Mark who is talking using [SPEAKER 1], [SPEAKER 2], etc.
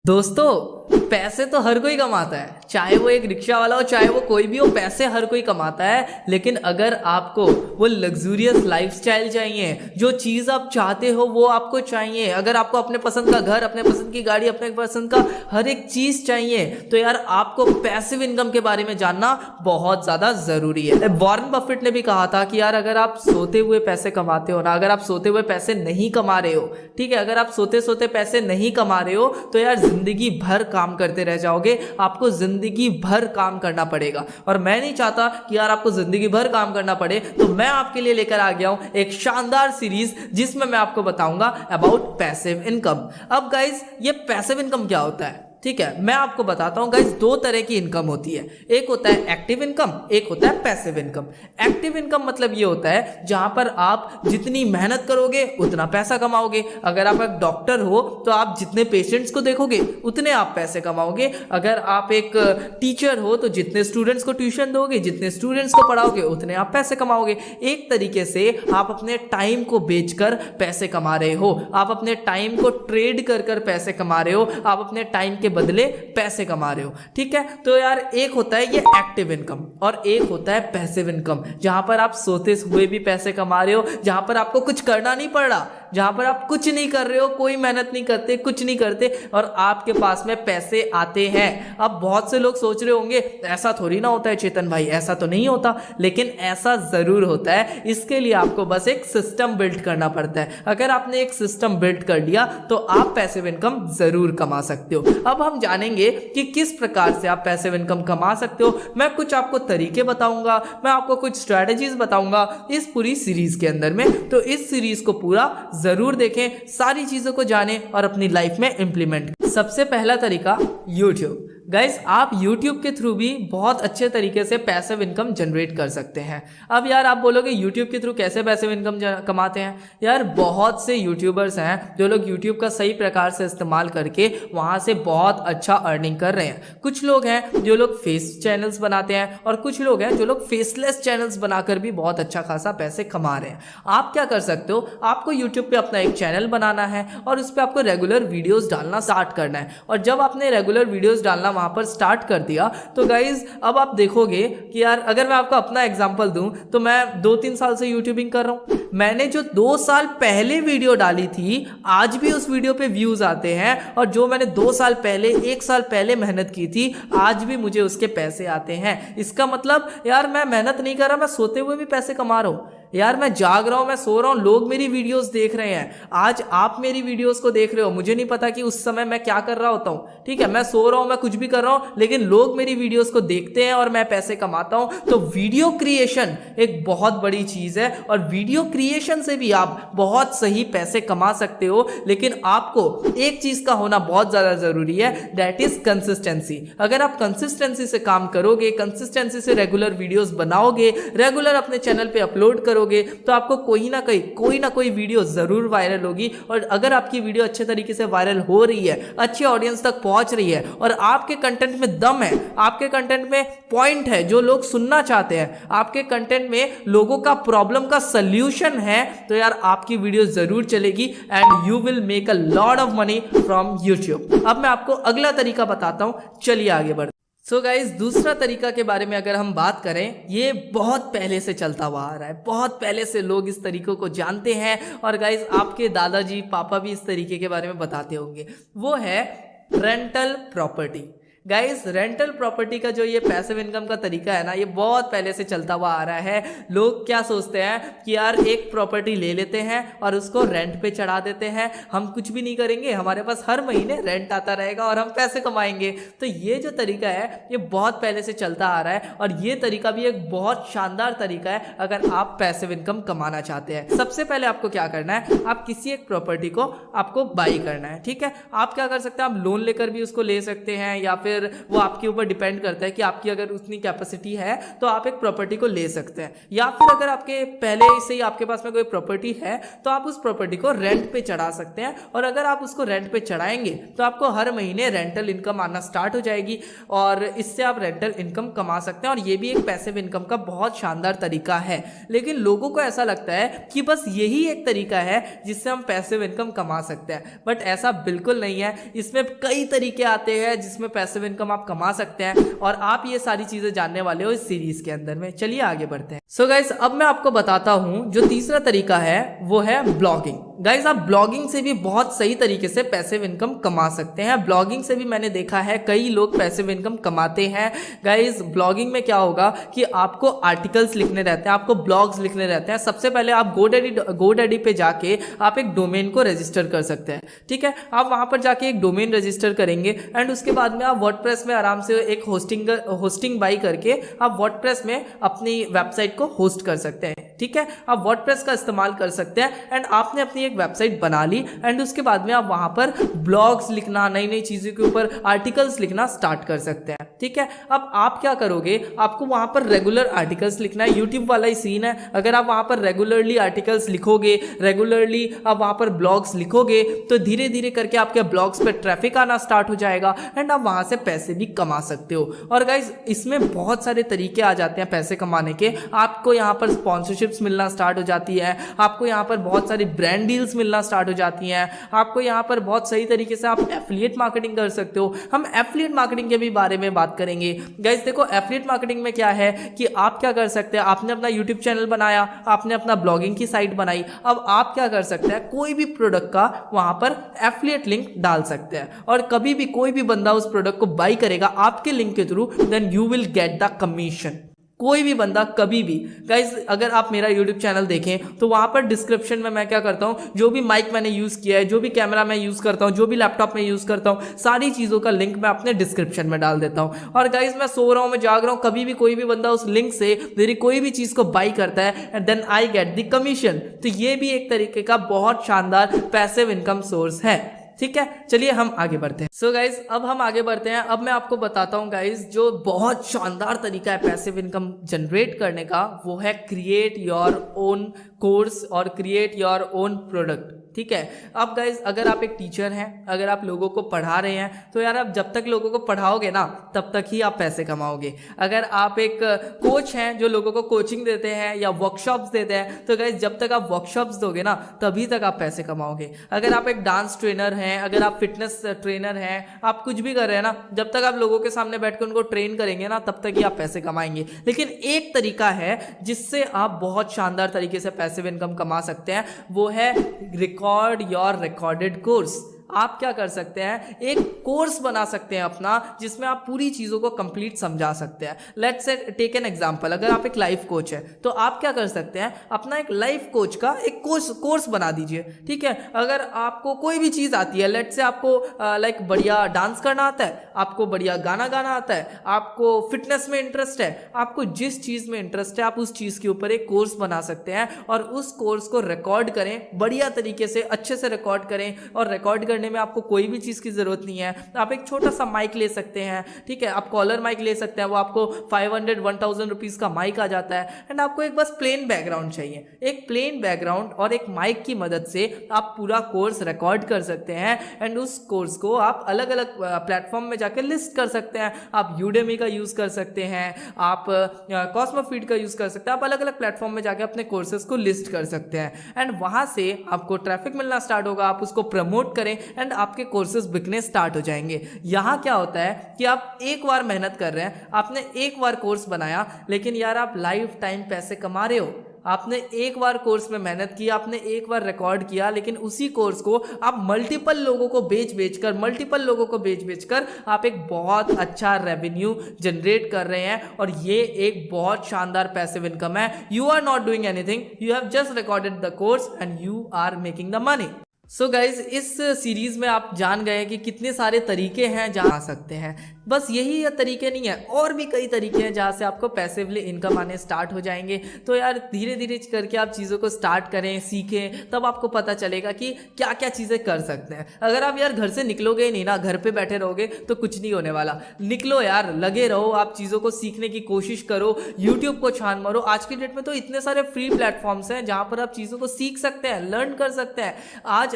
[SPEAKER 1] दोस्तों पैसे तो हर कोई कमाता है, चाहे वो एक रिक्शा वाला हो चाहे वो कोई भी हो, पैसे हर कोई कमाता है। लेकिन अगर आपको वो लग्जूरियस लाइफस्टाइल चाहिए, जो चीज़ आप चाहते हो वो आपको चाहिए, अगर आपको अपने पसंद का घर, अपने पसंद की गाड़ी, अपने पसंद का हर एक चीज़ चाहिए, तो यार आपको पैसिव इनकम के बारे में जानना बहुत ज़्यादा ज़रूरी है। वॉरेन बफेट ने भी कहा था कि यार अगर आप सोते हुए पैसे कमाते हो ना, अगर आप सोते हुए पैसे नहीं कमा रहे हो, ठीक है, अगर आप सोते सोते पैसे नहीं कमा रहे हो तो यार जिंदगी भर काम करते रह जाओगे, आपको जिंदगी भर काम करना पड़ेगा। और मैं नहीं चाहता कि यार आपको जिंदगी भर काम करना पड़े, तो मैं आपके लिए लेकर आ गया हूं एक शानदार सीरीज जिसमें मैं आपको बताऊंगा अबाउट पैसिव इनकम। अब गाइस ये पैसिव इनकम क्या होता है, ठीक है, मैं आपको बताता हूं गाइस। दो तरह की इनकम होती है, एक होता है एक्टिव इनकम, एक होता है पैसिव इनकम। एक्टिव इनकम मतलब ये होता है जहां पर आप जितनी मेहनत करोगे उतना पैसा कमाओगे। अगर आप एक डॉक्टर हो तो आप जितने पेशेंट्स को देखोगे उतने आप पैसे कमाओगे। अगर आप एक टीचर हो तो जितने स्टूडेंट्स को ट्यूशन दोगे, जितने स्टूडेंट्स को पढ़ाओगे उतने आप पैसे कमाओगे। एक तरीके से आप अपने टाइम को बेचकर पैसे कमा रहे हो, आप अपने टाइम को ट्रेड कर कर पैसे कमा रहे हो, आप अपने टाइम के बदले पैसे कमा रहे हो, ठीक है। तो यार एक होता है ये एक्टिव इनकम और एक होता है पैसिव इनकम, जहां पर आप सोते हुए भी पैसे कमा रहे हो, जहां पर आपको कुछ करना नहीं पड़ रहा, जहां पर आप कुछ नहीं कर रहे हो, कोई मेहनत नहीं करते, कुछ नहीं करते और आपके पास में पैसे आते हैं। अब बहुत से लोग सोच रहे होंगे ऐसा थोड़ी ना होता है चेतन भाई, ऐसा तो नहीं होता, लेकिन ऐसा जरूर होता है। इसके लिए आपको बस एक सिस्टम बिल्ड करना पड़ता है। अगर आपने एक सिस्टम बिल्ड कर लिया तो आप पैसिव इनकम जरूर कमा सकते हो। अब हम जानेंगे कि किस प्रकार से आप पैसिव इनकम कमा सकते हो। मैं कुछ आपको तरीके बताऊंगा, मैं आपको कुछ स्ट्रेटजीज बताऊंगा इस पूरी सीरीज के अंदर में। तो इस सीरीज को पूरा जरूर देखें, सारी चीजों को जानें और अपनी लाइफ में इंप्लीमेंट। सबसे पहला तरीका YouTube। गाइस आप YouTube के थ्रू भी बहुत अच्छे तरीके से पैसिव इनकम जनरेट कर सकते हैं। अब यार आप बोलोगे YouTube के थ्रू कैसे पैसिव इनकम कमाते हैं? यार बहुत से यूट्यूबर्स हैं जो लोग YouTube का सही प्रकार से इस्तेमाल करके वहां से बहुत अच्छा अर्निंग कर रहे हैं। कुछ लोग हैं जो लोग फेस चैनल्स बनाते हैं और कुछ लोग हैं जो लोग फेसलेस चैनल्स बनाकर भी बहुत अच्छा खासा पैसे कमा रहे हैं। आप क्या कर सकते हो, आपको YouTube पे अपना एक चैनल बनाना है और उस पर आपको रेगुलर वीडियोस डालना स्टार्ट करना है। और जब आपने रेगुलर वीडियोस डालना वहां पर स्टार्ट कर दिया तो गाइज अब आप देखोगे कि यार अगर मैं आपको अपना एग्जांपल दूं तो मैं 2-3 साल से यूट्यूबिंग कर रहा हूं। मैंने जो 2 साल पहले वीडियो डाली थी आज भी उस वीडियो पे व्यूज आते हैं, और जो मैंने 2 साल पहले 1 साल पहले मेहनत की थी आज भी मुझे उसके पैसे आते हैं। इसका मतलब यार मैं मेहनत नहीं कर रहा, मैं सोते हुए भी पैसे कमा रहा हूं। यार मैं जाग रहा हूं, मैं सो रहा हूं, लोग मेरी वीडियोस देख रहे हैं। आज आप मेरी वीडियोस को देख रहे हो, मुझे नहीं पता कि उस समय मैं क्या कर रहा होता हूं, ठीक है, मैं सो रहा हूं, मैं कुछ भी कर रहा हूं, लेकिन लोग मेरी वीडियोस को देखते हैं और मैं पैसे कमाता हूं। तो वीडियो क्रिएशन एक बहुत बड़ी चीज है और वीडियो क्रिएशन से भी आप बहुत सही पैसे कमा सकते हो। लेकिन आपको एक चीज का होना बहुत ज्यादा जरूरी है, दैट इज कंसिस्टेंसी। अगर आप कंसिस्टेंसी से काम करोगे, कंसिस्टेंसी से रेगुलर वीडियोस बनाओगे, रेगुलर अपने चैनल पे अपलोड करोगे, तो आपको कोई ना कोई वीडियो जरूर वायरल होगी। और अगर आपकी वीडियो अच्छे तरीके से वायरल हो रही है, अच्छे ऑडियंस तक पहुंच रही है और आपके कंटेंट में दम है, आपके कंटेंट में पॉइंट है जो लोग सुनना चाहते हैं, आपके कंटेंट में लोगों का प्रॉब्लम का सॉल्यूशन है, तो यार आपकी वीडियो जरूर चलेगी and you will make a lot of money from YouTube. अब मैं आपको अगला तरीका बताता हूं, चलिए आगे बढ़ते। सो गाइज दूसरा तरीका के बारे में अगर हम बात करें, ये बहुत पहले से चलता हुआ आ रहा है, बहुत पहले से लोग इस तरीकों को जानते हैं और गाइज आपके दादाजी पापा भी इस तरीके के बारे में बताते होंगे। वो है rental property. Guys rental property का जो ये पैसिव इनकम का तरीका है ना, ये बहुत पहले से चलता हुआ आ रहा है। लोग क्या सोचते हैं कि यार एक प्रॉपर्टी ले लेते हैं और उसको रेंट पे चढ़ा देते हैं, हम कुछ भी नहीं करेंगे, हमारे पास हर महीने रेंट आता रहेगा और हम पैसे कमाएंगे। तो ये जो तरीका है ये बहुत पहले से चलता आ रहा है और ये तरीका भी एक बहुत शानदार तरीका है अगर आप पैसिव इनकम कमाना चाहते हैं। सबसे पहले आपको क्या करना है, आप किसी एक प्रॉपर्टी को आपको बाई करना है, ठीक है। आप क्या कर सकते हैं, आप लोन लेकर भी उसको ले सकते हैं या फिर फिर वो आपके ऊपर डिपेंड करता है कि आपकी अगर उतनी कैपेसिटी है तो आप एक प्रॉपर्टी को ले सकते हैं, या फिर अगर आपके पहले से ही आपके पास में कोई प्रॉपर्टी है तो आप उस प्रॉपर्टी को रेंट पे चढ़ा सकते हैं, और अगर आप उसको रेंट पे चढ़ाएंगे तो आपको हर महीने रेंटल इनकम आना स्टार्ट हो जाएगी और इससे आप रेंटल इनकम कमा सकते हैं, और ये भी एक पैसिव इनकम का बहुत शानदार तरीका है। लेकिन लोगों को ऐसा लगता है कि बस यही एक तरीका है जिससे हम पैसिव इनकम कमा सकते हैं, बट ऐसा बिल्कुल नहीं है। इसमें कई तरीके आते हैं जिसमें पैसिव इनकम आप कमा सकते हैं, और आप ये सारी चीजें जानने वाले हो इस सीरीज के अंदर में। चलिए आगे बढ़ते हैं। सो गाइस, अब मैं आपको बताता हूं जो तीसरा तरीका है वो है ब्लॉगिंग। गाइस, आप ब्लॉगिंग से भी बहुत सही तरीके से पैसिव इनकम कमा सकते हैं। ब्लॉगिंग से भी मैंने देखा है कई लोग पैसिव इनकम कमाते हैं। गाइस, ब्लॉगिंग में क्या होगा कि आपको आर्टिकल्स लिखने रहते हैं, आपको ब्लॉग्स लिखने रहते हैं। सबसे पहले आप गोडैडी पे जाके आप एक डोमेन को रजिस्टर कर सकते हैं, ठीक है। आप वहां पर जाके एक डोमेन रजिस्टर करेंगे एंड उसके बाद में आप वर्डप्रेस में आराम से एक होस्टिंग बाई करके आप वर्डप्रेस में अपनी वेबसाइट को होस्ट कर सकते हैं, ठीक है। आप वर्डप्रेस का इस्तेमाल कर सकते हैं एंड आपने अपनी एक वेबसाइट बना ली एंड उसके बाद में आप वहां पर ब्लॉग्स लिखना, नई नई चीजों के ऊपर आर्टिकल्स लिखना स्टार्ट कर सकते हैं, ठीक है। अब आप क्या करोगे, आपको वहां पर रेगुलर आर्टिकल्स लिखना है। यूट्यूब वाला ही सीन है, अगर आप वहां पर रेगुलरली आर्टिकल्स लिखोगे, रेगुलरली आप वहां पर ब्लॉग्स लिखोगे तो धीरे धीरे करके आपके ब्लॉग्स पे ट्रैफिक आना स्टार्ट हो जाएगा एंड आप वहां से पैसे भी कमा सकते हो। और गाइज, इसमें बहुत सारे तरीके आ जाते हैं पैसे कमाने के। आपको यहाँ पर स्पॉन्सरशिप्स मिलना स्टार्ट हो जाती है, आपको यहाँ पर बहुत सारी ब्रांड डील्स मिलना स्टार्ट हो जाती हैं, आपको यहाँ पर बहुत सही तरीके से आप एफिलिएट मार्केटिंग कर सकते हो। हम एफिलिएट मार्केटिंग के भी बारे में बात करेंगे। गाइज देखो, एफिलिएट मार्केटिंग में क्या है कि आप क्या कर सकते हैं, आपने अपना यूट्यूब चैनल बनाया, आपने अपना ब्लॉगिंग की साइट बनाई, अब आप क्या कर सकते हैं, कोई भी प्रोडक्ट का वहां पर एफिलिएट लिंक डाल सकते हैं और कभी भी कोई भी बंदा उस प्रोडक्ट को बाई करेगा आपके लिंक के through, then you will get the commission. कोई भी बंदा कभी भी। गाइज, अगर आप मेरा यूट्यूब चैनल देखें तो वहां पर डिस्क्रिप्शन में मैं क्या करता हूं, जो भी माइक मैंने यूज किया है, जो भी कैमरा मैं यूज करता हूं, जो भी लैपटॉप में यूज करता हूं, सारी चीजों का लिंक मैं अपने डिस्क्रिप्शन में डाल देता हूं। और गाइज, मैं सो रहा हूं, मैं जाग रहा हूं, कभी भी कोई भी बंदा उस लिंक से मेरी कोई भी चीज को बाई करता है and then I get the commission. तो ये भी एक तरीके का बहुत शानदार पैसिव इनकम सोर्स है, ठीक है। चलिए हम आगे बढ़ते हैं। सो गाइज, अब हम आगे बढ़ते हैं। अब मैं आपको बताता हूं गाइज, जो बहुत शानदार तरीका है पैसिव इनकम जनरेट करने का, वो है क्रिएट योर ओन कोर्स और क्रिएट योर ओन प्रोडक्ट, ठीक है। अब गाइज, अगर आप एक टीचर हैं, अगर आप लोगों को पढ़ा रहे हैं, तो यार आप जब तक लोगों को पढ़ाओगे ना तब तक ही आप पैसे कमाओगे। अगर आप एक कोच हैं जो लोगों को कोचिंग देते हैं या वर्कशॉप्स देते हैं, तो गाइज जब तक आप वर्कशॉप्स दोगे ना तभी तक आप पैसे कमाओगे। अगर आप एक डांस ट्रेनर हैं, अगर आप फिटनेस ट्रेनर हैं, आप कुछ भी कर रहे हैं ना, जब तक आप लोगों के सामने बैठकर उनको ट्रेन करेंगे ना तब तक ही आप पैसे कमाएंगे। लेकिन एक तरीका है जिससे आप बहुत शानदार तरीके से पैसिव इनकम कमा सकते हैं, वो है रिकॉर्ड योर रिकॉर्डेड कोर्स। आप क्या कर सकते हैं, एक कोर्स बना सकते हैं अपना, जिसमें आप पूरी चीजों को कंप्लीट समझा सकते हैं। Let's say take an example, अगर आप एक लाइफ कोच है तो आप क्या कर सकते हैं, अपना एक लाइफ कोच का एक कोर्स बना दीजिए, ठीक है। अगर आपको कोई भी चीज आती है, लेट्स से आपको लाइक बढ़िया डांस करना आता है, आपको बढ़िया गाना गाना आता है, आपको फिटनेस में इंटरेस्ट है, आपको जिस चीज में इंटरेस्ट है आप उस चीज के ऊपर एक कोर्स बना सकते हैं और उस कोर्स को रिकॉर्ड करें, बढ़िया तरीके से अच्छे से रिकॉर्ड करें। और रिकॉर्ड करने में आपको कोई भी चीज की जरूरत नहीं है, आप एक छोटा सा माइक ले सकते हैं, ठीक है। आप कॉलर माइक ले सकते हैं, वो आपको 500-1000 रुपीज का माइक आ जाता है एंड आपको एक बस प्लेन बैकग्राउंड चाहिए। एक प्लेन बैकग्राउंड और एक माइक की मदद से आप पूरा कोर्स रिकॉर्ड कर सकते हैं एंड उस कोर्स को आप अलग अलग प्लेटफॉर्म में जाकर लिस्ट कर सकते हैं। आप यूडेमी का यूज कर सकते हैं, आप कॉस्मोफीड का यूज कर सकते हैं, आप अलग अलग प्लेटफॉर्म में जाकर अपने कोर्सेज को लिस्ट कर सकते हैं एंड वहां से आपको ट्रैफिक मिलना स्टार्ट होगा। आप उसको प्रमोट करें एंड आपके कोर्सेज बिकने स्टार्ट हो जाएंगे। यहां क्या होता है कि आप एक बार मेहनत कर रहे हैं, आपने एक बार कोर्स बनाया, लेकिन यार आप लाइफ टाइम पैसे कमा रहे हो। आपने एक बार कोर्स में मेहनत की, आपने एक बार रिकॉर्ड किया, लेकिन उसी कोर्स को आप मल्टीपल लोगों को बेच कर आप एक बहुत अच्छा रेवेन्यू जनरेट कर रहे हैं और ये एक बहुत शानदार पैसिव इनकम है। You are not doing anything, you have just recorded the course and you are making the money. So guys, इस सीरीज में आप जान गए कि कितने सारे तरीके हैं जा सकते हैं। बस यही तरीके नहीं है, और भी कई तरीके हैं जहाँ से आपको पैसिवली इनकम आने स्टार्ट हो जाएंगे। तो यार धीरे धीरे करके आप चीज़ों को स्टार्ट करें, सीखें, तब आपको पता चलेगा कि क्या क्या चीज़ें कर सकते हैं। अगर आप यार घर से निकलोगे ही नहीं ना, घर पे बैठे रहोगे तो कुछ नहीं होने वाला। निकलो यार, लगे रहो, आप चीज़ों को सीखने की कोशिश करो, यूट्यूब को छान मारो। आज की डेट में तो इतने सारे फ्री प्लेटफॉर्म्स हैं जहाँ पर आप चीज़ों को सीख सकते हैं, लर्न कर सकते हैं। आज